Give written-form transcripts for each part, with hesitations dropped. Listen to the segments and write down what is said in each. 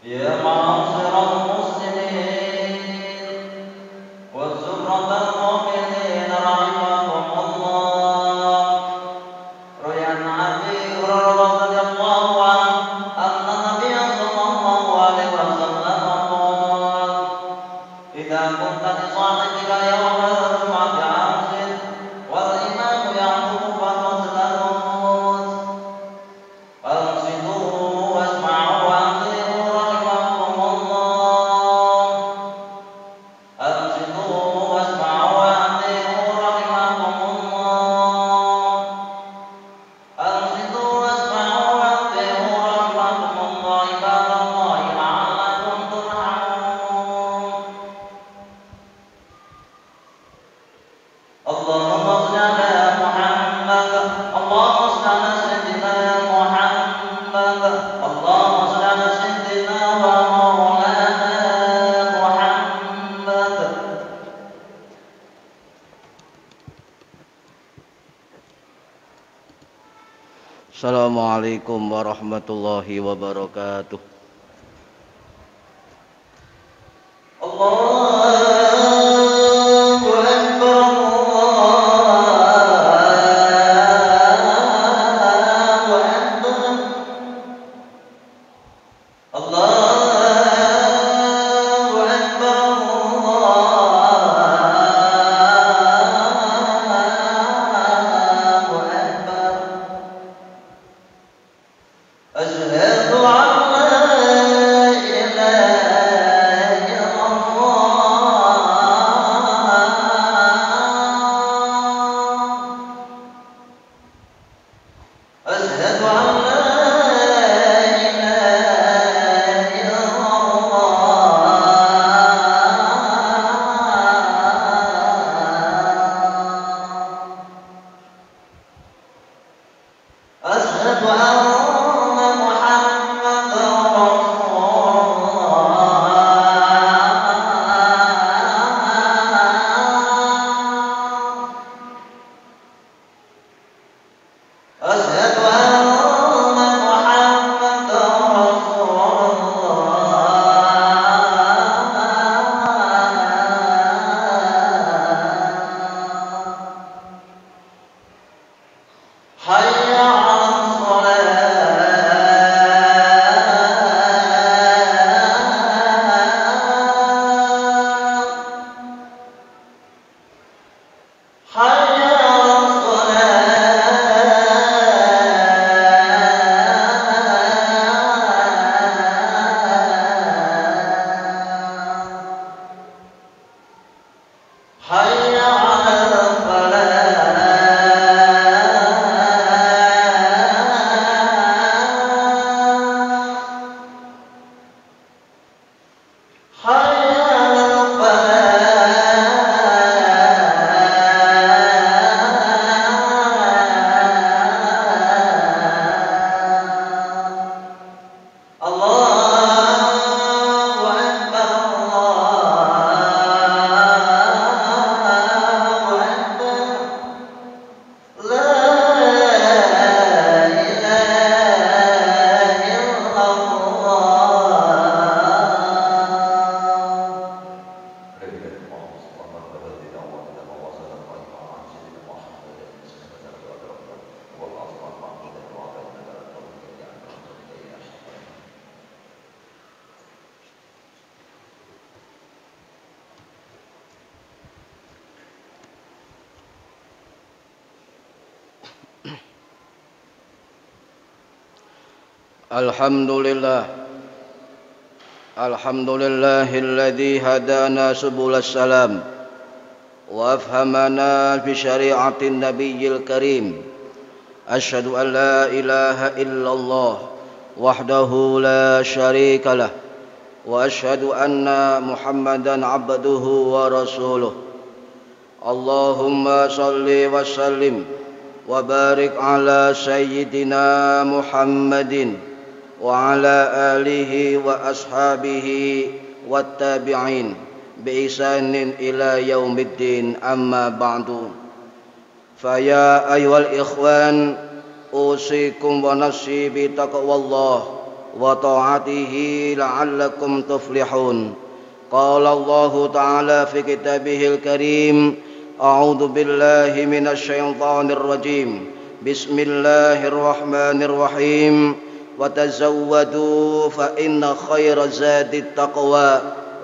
يا معاشر المسلمين وزمرة المؤمنين رحمكم الله. روي عن أبي هريرة رضي الله عنه أن النبي صلى الله عليه وسلم قال: إذا كنت لصاحبك يوم الجمعة أنصت والإمام يخطب فانصتوا واسمعوا وأنصتوا رحمكم الله. أنصتوا واسمعوا وأنصتوا رحمكم الله. أنصتوا واسمعوا وأنصتوا رحمكم الله. عباد الله لعلكم ترحمون. اللهم صل على محمد. اللهم صل على سيدنا محمد. اللهم صل على سيدنا ومولانا محمد. Assalamualaikum warahmatullahi wabarakatuh. Allahu Akbar. Allahu Akbar. Allahu Akbar. Asyhadu an la ilaha illallah. Asyhadu an la ilaha illallah. Asyhadu anna Muhammadar Rasulullah. Asyhadu anna Muhammadar Rasulullah. Hayya 'alas shalah. Hayya 'alas shalah. Hayya 'alal falah. Hayya 'alal falah. Allahu Akbar. Allahu Akbar. La ilaha Alhamdulillahilladzi hadana subulas salam wa afhamana fi syari'atin nabiyil karim. Asyhadu an la ilaha illallah wahdahu la syarika lah wa asyhadu anna Muhammadan abduhu wa rasuluh. Allahumma salli wa sallim wa barik ala sayyidina Muhammadin wa ala alihi wa ashabihi wattabi'in bi ihsanin ila yaumiddin, amma ba'du. Fa ya ayyuhal ikhwan, usikum wa nafsi bi taqwallah وطاعته لعلكم تفلحون. قال الله تعالى في كتابه الكريم: أعوذ بالله من الشيطان الرجيم. بسم الله الرحمن الرحيم. وتزودوا فإن خير زاد التقوى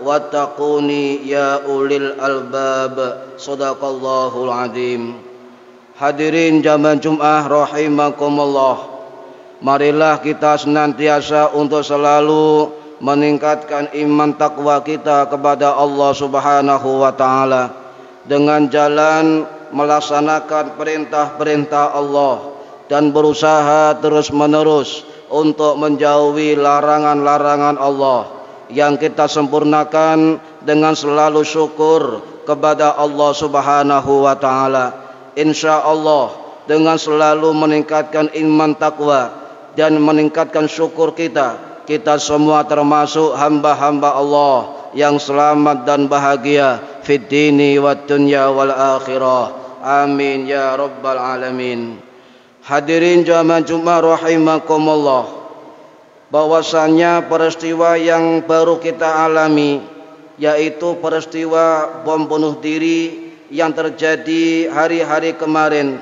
واتقوني يا أولي الألباب. Sadaqallahul azim. Hadirin jamaah Jumat rahimakumullah. Marilah kita senantiasa untuk selalu meningkatkan iman takwa kita kepada Allah Subhanahu wa taala dengan jalan melaksanakan perintah-perintah Allah dan berusaha terus-menerus untuk menjauhi larangan-larangan Allah, yang kita sempurnakan dengan selalu syukur kepada Allah Subhanahu wa taala. Insyaallah dengan selalu meningkatkan iman takwa dan meningkatkan syukur kita semua termasuk hamba-hamba Allah yang selamat dan bahagia fid dini wad dunya wal akhirah. Amin ya rabbal alamin. Hadirin jamaah Jumat rahimakumullah, bahwasanya peristiwa yang baru kita alami, yaitu peristiwa bom bunuh diri yang terjadi hari-hari kemarin,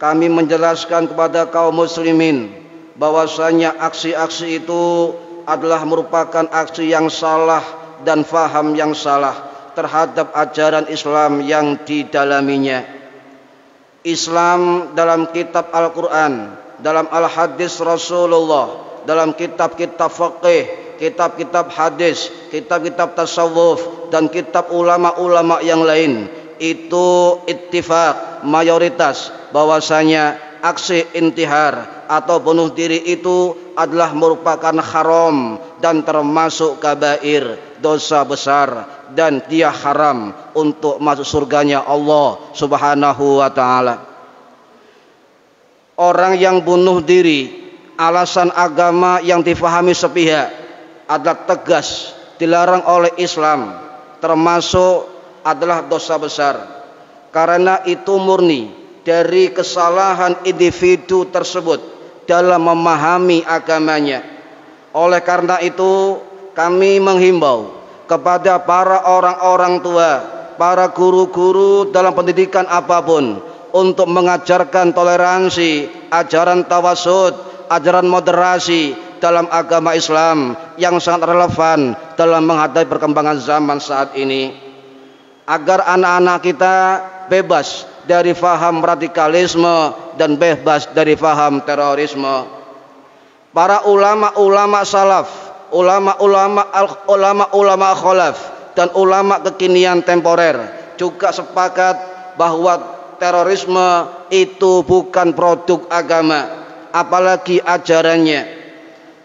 kami menjelaskan kepada kaum muslimin bahwasanya aksi-aksi itu adalah merupakan aksi yang salah dan faham yang salah terhadap ajaran Islam yang didalaminya. Islam dalam kitab Al-Quran, dalam Al-Hadis Rasulullah, dalam kitab-kitab fiqih, kitab-kitab hadis, kitab-kitab tasawuf, dan kitab ulama-ulama yang lain, itu ittifaq mayoritas bahwasanya aksi intihar atau bunuh diri itu adalah merupakan haram dan termasuk kabair, dosa besar, dan dia haram untuk masuk surganya Allah Subhanahu wa taala. Orang yang bunuh diri alasan agama yang difahami sepihak adalah tegas dilarang oleh Islam, termasuk adalah dosa besar, karena itu murni dari kesalahan individu tersebut dalam memahami agamanya. Oleh karena itu kami menghimbau kepada para orang-orang tua, para guru-guru dalam pendidikan apapun untuk mengajarkan toleransi, ajaran tawasud, ajaran moderasi dalam agama Islam yang sangat relevan dalam menghadapi perkembangan zaman saat ini, agar anak-anak kita bebas dari faham radikalisme dan bebas dari faham terorisme. Para ulama-ulama salaf, ulama-ulama khalaf, dan ulama kekinian temporer juga sepakat bahwa terorisme itu bukan produk agama, apalagi ajarannya.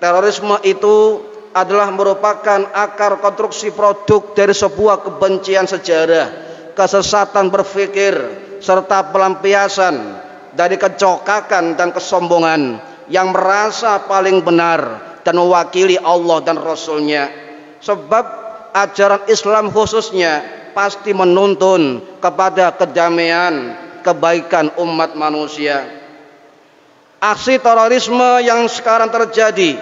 Terorisme itu adalah merupakan akar konstruksi produk dari sebuah kebencian sejarah, kesesatan berpikir, serta pelampiasan dari kecokakan dan kesombongan yang merasa paling benar dan mewakili Allah dan Rasulnya. Sebab ajaran Islam khususnya pasti menuntun kepada kedamaian, kebaikan umat manusia. Aksi terorisme yang sekarang terjadi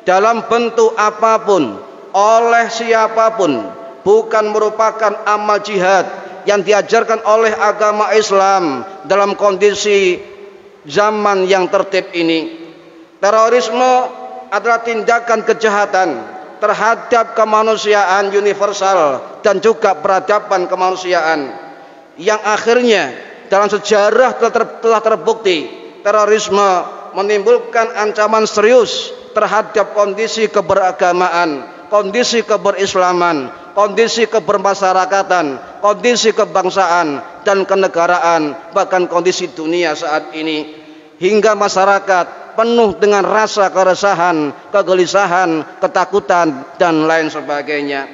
dalam bentuk apapun oleh siapapun bukan merupakan amal jihad yang diajarkan oleh agama Islam dalam kondisi zaman yang tertib ini. Terorisme adalah tindakan kejahatan terhadap kemanusiaan universal dan juga peradaban kemanusiaan, yang akhirnya dalam sejarah telah terbukti terorisme menimbulkan ancaman serius terhadap kondisi keberagamaan, kondisi keberislaman, kondisi kebermasyarakatan, kondisi kebangsaan dan kenegaraan, bahkan kondisi dunia saat ini, hingga masyarakat penuh dengan rasa keresahan, kegelisahan, ketakutan, dan lain sebagainya.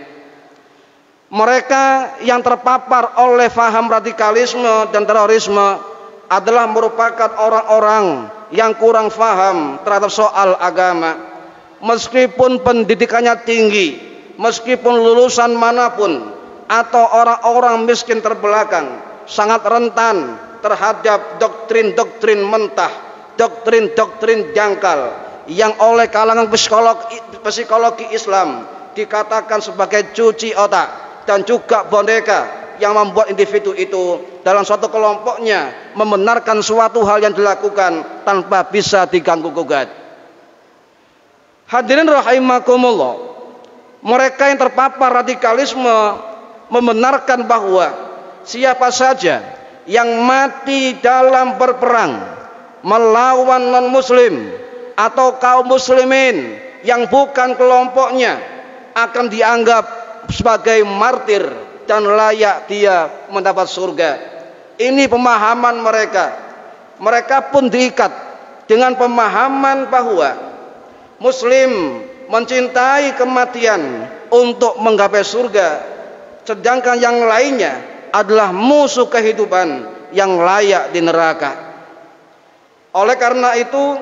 Mereka yang terpapar oleh faham radikalisme dan terorisme adalah merupakan orang-orang yang kurang faham terhadap soal agama. Meskipun pendidikannya tinggi, meskipun lulusan manapun, atau orang-orang miskin terbelakang, sangat rentan terhadap doktrin-doktrin mentah, doktrin-doktrin jangkal yang oleh kalangan psikologi Islam dikatakan sebagai cuci otak dan juga boneka yang membuat individu itu dalam suatu kelompoknya membenarkan suatu hal yang dilakukan tanpa bisa diganggu gugat. Hadirin rahimakumullah, mereka yang terpapar radikalisme membenarkan bahwa siapa saja yang mati dalam berperang melawan non-muslim atau kaum muslimin yang bukan kelompoknya akan dianggap sebagai martir dan layak dia mendapat surga. Ini pemahaman mereka. Mereka pun diikat dengan pemahaman bahwa muslim mencintai kematian untuk menggapai surga, sedangkan yang lainnya adalah musuh kehidupan yang layak di neraka. Oleh karena itu,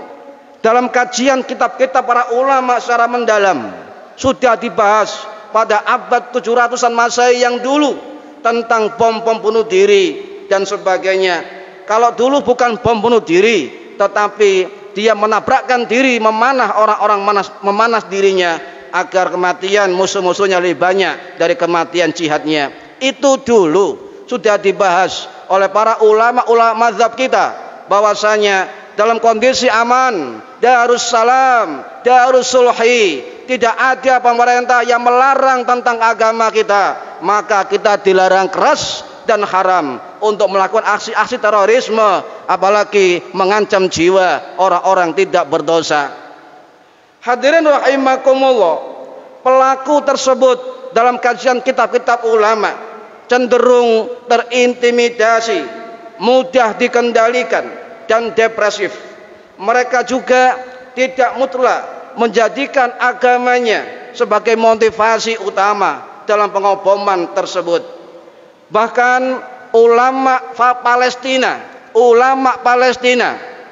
dalam kajian kitab-kitab para ulama secara mendalam sudah dibahas pada abad 700-an Masehi yang dulu tentang bom bunuh diri dan sebagainya. Kalau dulu bukan bom bunuh diri, tetapi dia menabrakkan diri, memanah orang-orang, memanas dirinya agar kematian musuh-musuhnya lebih banyak dari kematian jihadnya. Itu dulu sudah dibahas oleh para ulama-ulama mazhab kita, bahwasanya dalam kondisi aman, Darussalam, Darussulhi, tidak ada pemerintah yang melarang tentang agama kita, maka kita dilarang keras dan haram untuk melakukan aksi-aksi terorisme, apalagi mengancam jiwa orang-orang tidak berdosa. Hadirin rahimakumullah, pelaku tersebut dalam kajian kitab-kitab ulama cenderung terintimidasi, mudah dikendalikan dan depresif. Mereka juga tidak mutlak menjadikan agamanya sebagai motivasi utama dalam pengoboman tersebut. Bahkan ulama Palestina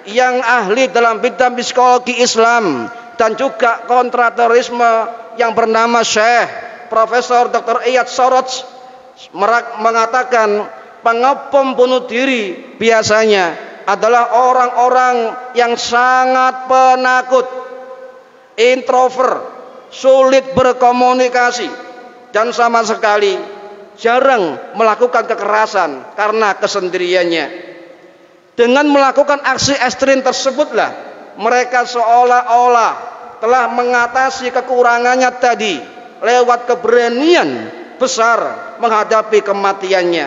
yang ahli dalam bidang psikologi Islam dan juga kontraterorisme yang bernama Syekh Profesor Dr. Iyad Soroj mengatakan pengebom bunuh diri biasanya adalah orang-orang yang sangat penakut, introvert, sulit berkomunikasi, dan sama sekali jarang melakukan kekerasan karena kesendiriannya. Dengan melakukan aksi ekstrim tersebutlah mereka seolah-olah telah mengatasi kekurangannya tadi lewat keberanian besar menghadapi kematiannya.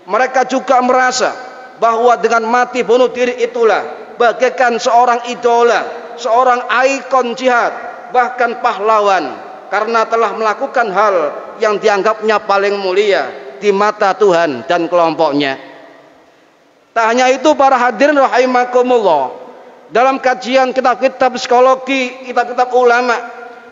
Mereka juga merasa bahwa dengan mati bunuh diri itulah bagaikan seorang idola, seorang ikon jihad, bahkan pahlawan, karena telah melakukan hal yang dianggapnya paling mulia di mata Tuhan dan kelompoknya. Tak hanya itu, para hadirin rahimakumullah, dalam kajian kitab-kitab psikologi, kitab-kitab ulama,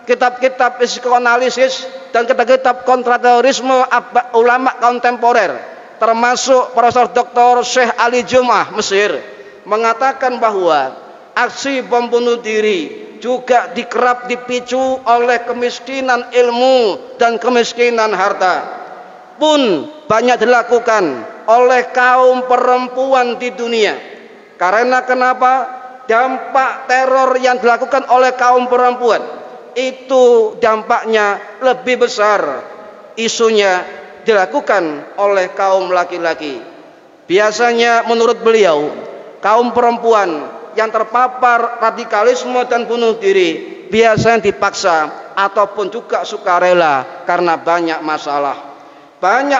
kitab-kitab psikoanalisis, dan kitab-kitab kontraterorisme ulama kontemporer, termasuk Profesor Dr. Syekh Ali Jum'ah Mesir, mengatakan bahwa aksi bom bunuh diri juga dikerap dipicu oleh kemiskinan ilmu dan kemiskinan harta, pun banyak dilakukan oleh kaum perempuan di dunia. Karena kenapa? Dampak teror yang dilakukan oleh kaum perempuan itu dampaknya lebih besar, isunya dilakukan oleh kaum laki-laki. Biasanya menurut beliau, kaum perempuan yang terpapar radikalisme dan bunuh diri biasanya dipaksa ataupun juga sukarela karena banyak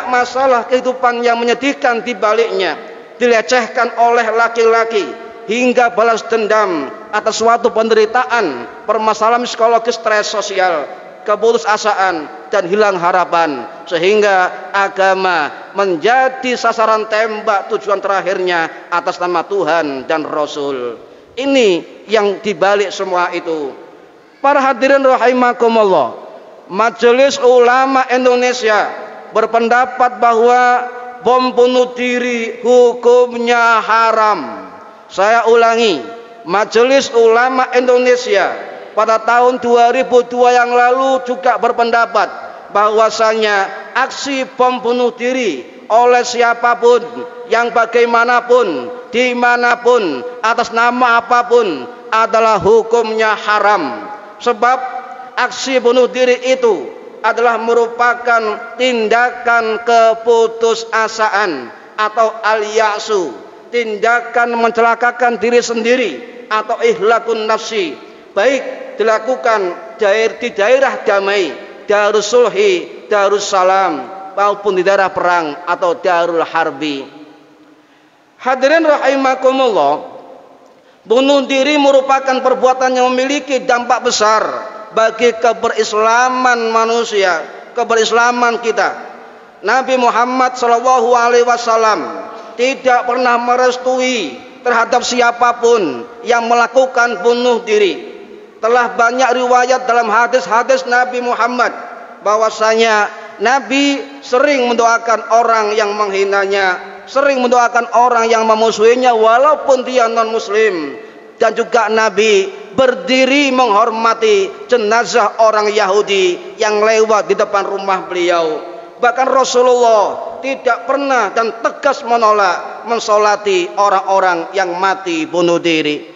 masalah kehidupan yang menyedihkan di baliknya, dilecehkan oleh laki-laki hingga balas dendam atas suatu penderitaan, permasalahan psikologis, stres sosial, keputusasaan, dan hilang harapan, sehingga agama menjadi sasaran tembak tujuan terakhirnya atas nama Tuhan dan Rasul. Ini yang dibalik semua itu. Para hadirin rahimakumullah, Majelis Ulama Indonesia berpendapat bahwa bom bunuh diri hukumnya haram. Saya ulangi, Majelis Ulama Indonesia pada tahun 2002 yang lalu juga berpendapat bahwasanya aksi bom bunuh diri oleh siapapun, yang bagaimanapun, dimanapun, atas nama apapun, adalah hukumnya haram. Sebab aksi bunuh diri itu adalah merupakan tindakan keputusasaan atau al-ya'su, tindakan mencelakakan diri sendiri atau ihlakun nafsi, baik dilakukan di daerah damai, darus sulhi, darus salam, maupun di daerah perang atau darul harbi. Hadirin rahimakumullah, bunuh diri merupakan perbuatan yang memiliki dampak besar bagi keberislaman manusia, keberislaman kita. Nabi Muhammad SAW tidak pernah merestui terhadap siapapun yang melakukan bunuh diri. Telah banyak riwayat dalam hadis-hadis Nabi Muhammad bahwasanya Nabi sering mendoakan orang yang menghinanya, sering mendoakan orang yang memusuhinya walaupun dia non muslim. Dan juga Nabi berdiri menghormati jenazah orang Yahudi yang lewat di depan rumah beliau. Bahkan Rasulullah tidak pernah dan tegas menolak mensolati orang-orang yang mati bunuh diri.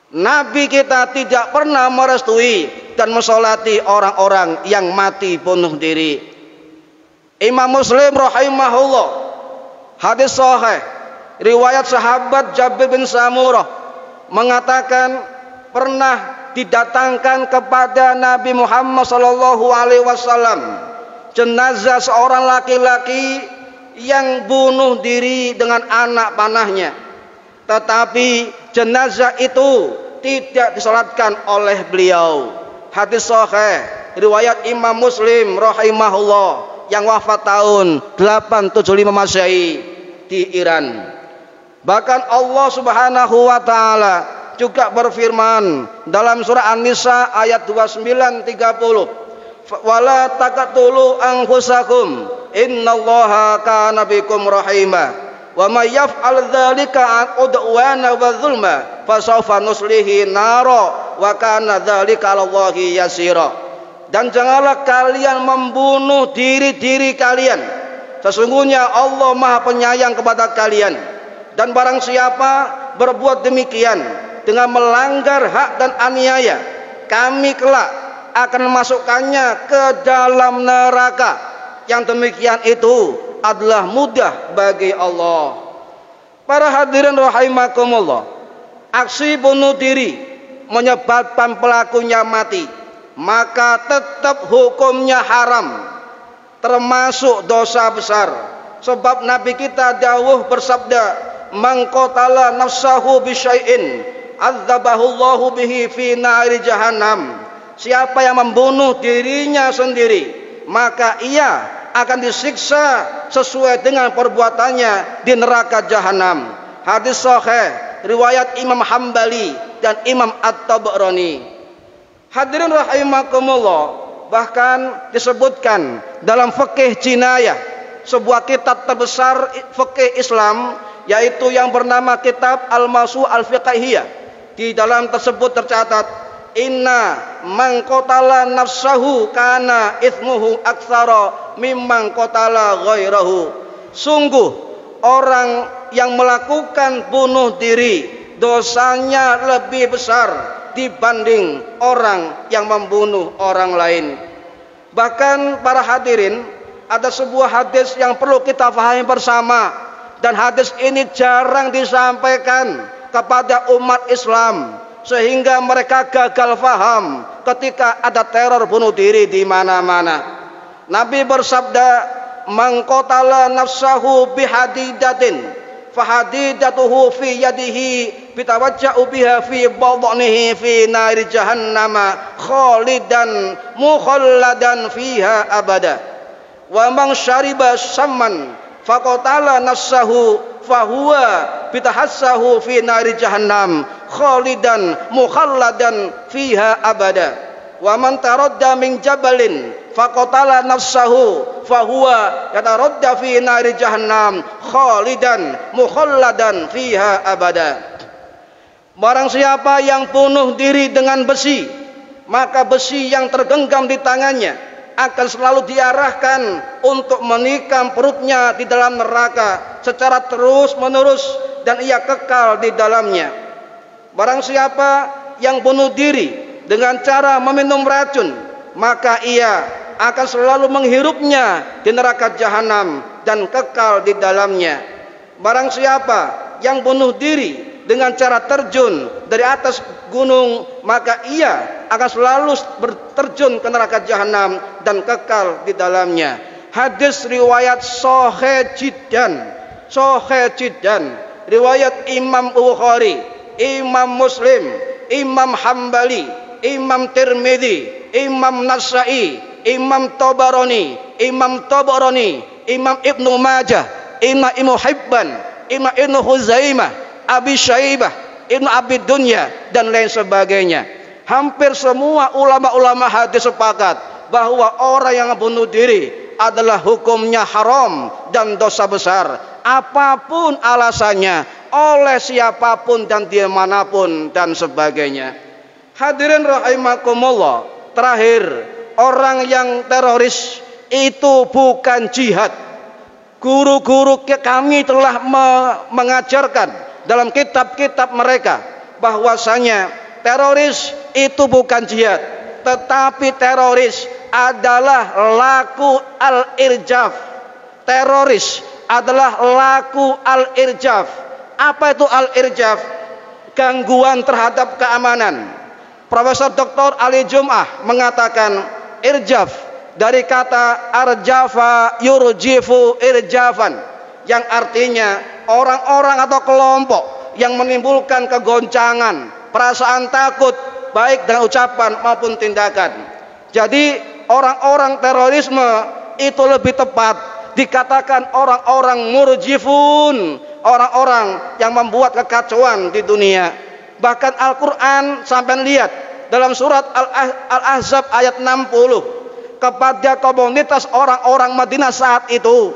Nabi kita tidak pernah merestui dan mensolati orang-orang yang mati bunuh diri. Imam Muslim rahimahullah, hadis sahih riwayat sahabat Jabir bin Samurah mengatakan pernah didatangkan kepada Nabi Muhammad SAW jenazah seorang laki-laki yang bunuh diri dengan anak panahnya, tetapi jenazah itu tidak disolatkan oleh beliau. Hadis sahih riwayat Imam Muslim rahimahullah yang wafat tahun 875 Masehi di Iran. Bahkan Allah Subhanahu wa taala juga berfirman dalam surah An-Nisa ayat 29-30, wala taqtulu anfusakum innallaha kana bikum rahima wa may yaf'al dzalika udwana wa zulma fasawfa nuslihi nara wa kana dzalika 'alallahi yasira. Dan janganlah kalian membunuh diri-diri kalian, sesungguhnya Allah Maha Penyayang kepada kalian. Dan barang siapa berbuat demikian dengan melanggar hak dan aniaya, kami kelak akan memasukkannya ke dalam neraka. Yang demikian itu adalah mudah bagi Allah. Para hadirin rahimakumullah, aksi bunuh diri menyebabkan pelakunya mati, maka tetap hukumnya haram, termasuk dosa besar. Sebab Nabi kita dawuh bersabda, man qatala nafsahu bisyai'in adzabahullahu bihi fi nari jahannam. Siapa yang membunuh dirinya sendiri, maka ia akan disiksa sesuai dengan perbuatannya di neraka jahanam. Hadis sahih riwayat Imam Hambali dan Imam At-Tabarani. Hadirin rahimakumullah, bahkan disebutkan dalam fikih jinayah, sebuah kitab terbesar fikih Islam, yaitu yang bernama kitab Al-Masu' Al-Fiqhiyah. Di dalam tersebut tercatat, inna man qatala nafsahu kana ithmuhu aktsara mimman qatala ghairahu. Sungguh orang yang melakukan bunuh diri dosanya lebih besar dibanding orang yang membunuh orang lain. Bahkan para hadirin, ada sebuah hadis yang perlu kita pahami bersama. Dan hadis ini jarang disampaikan kepada umat Islam, sehingga mereka gagal faham ketika ada teror bunuh diri di mana-mana. Nabi bersabda, man qatala nafsahu bihadidatin fahadidatuhu fi yadihi bitawajja'u biha fi badnihi fi nari jahannama khalidan mukhalladan fiha abada. Wa man syariba samman faqatala nafsahu fahuwa bitahassahu fi nari jahannam khalidan mukhalladan fiha abada. Wa man taradda min jabalin faqatala nafsahu fahuwa yataradda fi nari jahannam khalidan mukhalladan fiha abada. Barang siapa yang bunuh diri dengan besi, maka besi yang tergenggam di tangannya akan selalu diarahkan untuk menikam perutnya di dalam neraka secara terus menerus, dan ia kekal di dalamnya. Barang siapa yang bunuh diri dengan cara meminum racun, maka ia akan selalu menghirupnya di neraka jahanam dan kekal di dalamnya. Barang siapa yang bunuh diri dengan cara terjun dari atas gunung, maka ia akan selalu berterjun ke neraka jahanam dan kekal di dalamnya. Hadis riwayat Sahih Jiddan, riwayat Imam Bukhari, Imam Muslim, Imam Hambali, Imam Tirmidzi, Imam Nasa'i, Imam Tabarani, Imam Ibnu Majah, Imam Ibnu Hibban, Imam Ibnu Huzaimah, Abi Syaibah, Ibnu Abi Dunya, dan lain sebagainya. Hampir semua ulama-ulama hadis sepakat bahwa orang yang bunuh diri adalah hukumnya haram dan dosa besar, apapun alasannya, oleh siapapun dan dimanapun dan sebagainya. Hadirin rahimakumullah, terakhir, orang yang teroris itu bukan jihad. Guru-guru kami telah mengajarkan dalam kitab-kitab mereka bahwasanya teroris itu bukan jihad, tetapi teroris adalah laku al-irjaf. Teroris adalah laku al-irjaf. Apa itu al-irjaf? Gangguan terhadap keamanan. Profesor Dr. Ali Jum'ah mengatakan irjaf dari kata arjafa yurjifu irjafan, yang artinya orang-orang atau kelompok yang menimbulkan kegoncangan, perasaan takut baik dengan ucapan maupun tindakan. Jadi orang-orang terorisme itu lebih tepat dikatakan orang-orang murjifun, orang-orang yang membuat kekacauan di dunia. Bahkan Al-Quran sampai lihat dalam surat Al-Ahzab ayat 60, kepada komunitas orang-orang Madinah saat itu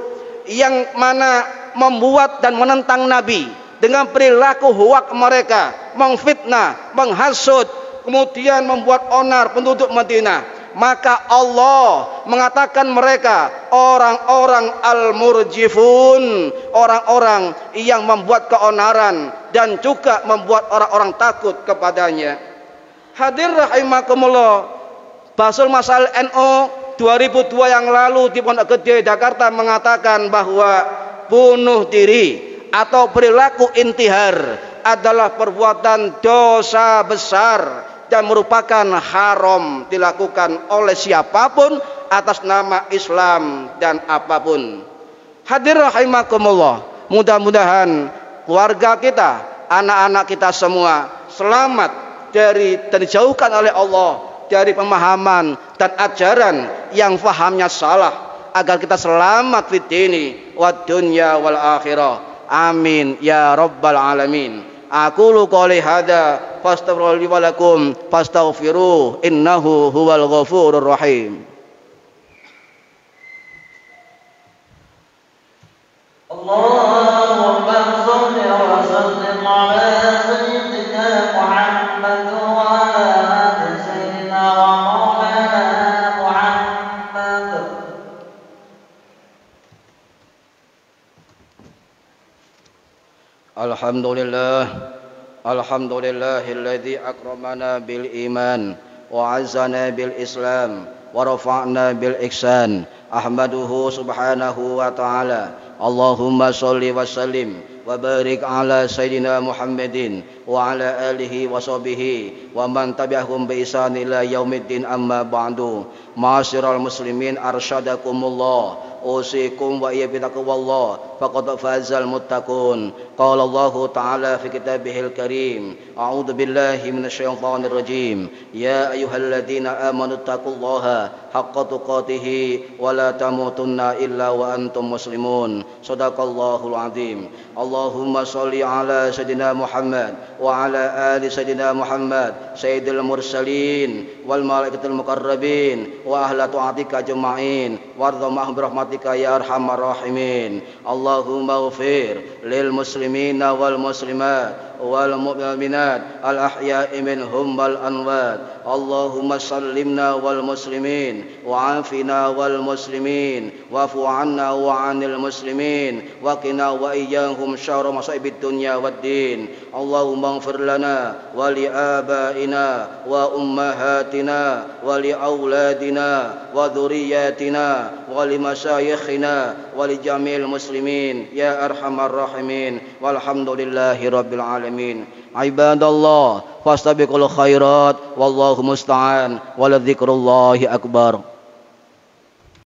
yang mana membuat dan menentang Nabi dengan perilaku huwak mereka, mengfitnah, menghasut, kemudian membuat onar penduduk Madinah, maka Allah mengatakan mereka orang-orang al-murjifun, orang-orang yang membuat keonaran dan juga membuat orang-orang takut kepadanya. Hadir rahimakumullah, Basul Masal NU 2002 yang lalu di Pondok Gede Jakarta mengatakan bahwa bunuh diri atau perilaku intihar adalah perbuatan dosa besar dan merupakan haram dilakukan oleh siapapun atas nama Islam dan apapun. Hadir rahimakumullah, mudah-mudahan keluarga kita, anak-anak kita semua selamat dari dan dijauhkan oleh Allah dari pemahaman dan ajaran yang fahamnya salah, agar kita selamat fid dini wad dunya wal akhirah. Amin ya rabbal alamin. Aqulu qouli hadza fastaghfiru li wa lakum fastaghfiruh innahu huwal ghafurur rahim. Allahumma shalli wa sallim ala sayyidina Muhammad wa ala sayyidina wa maulana Muhammad. Alhamdulillahilladzi akramana bil iman wa azzana bil islam wa rafa'na bil ihsan. Ahmaduhu subhanahu wa ta'ala. Allahumma sholli wa sallim wa barik ala sayyidina Muhammadin wa ala alihi wa sahbihi wa man tabi'ahum bi ihsan ila yaumiddin, amma ba'du. Ma'asyiral muslimin, arsyadakumullah, usikum wa iya bitaqwallah, faqad fazal muttaqun. Qala Allah ta'ala fi kitabihil karim, a'udzu billahi minasyaitonir rajim, ya ayyuhalladzina amanu taqullaha haqqa tuqatih wa la tamutunna illa wa antum muslimun. Shadaqallahul azim. Allahumma sholli ala sayyidina Muhammad wa ala ali sayyidina Muhammad sayyidil mursalin wal malaikatil muqarrabin wa ahla ta'atika ajma'in warḍa ma'hum birahmatika ya arhamar rahimin. Allahumma ighfir lil muslimina wal muslimat wal mu'minat al ahya'i minhum wal amwat. Allahumma sallimna wal muslimin wa afina wal muslimin wa'fu 'anna wa 'anil muslimin wa qina wa iyyahum syarra masaibid dunya wad din. Allahumma اللهم اغفر لنا ولآبائنا وأمهاتنا ولأولادنا وذرياتنا ولمشايخنا ولجميع المسلمين يا أرحم الراحمين والحمد لله رب العالمين. عباد الله فاستبقوا الخيرات والله مستعان ولذكر الله أكبر.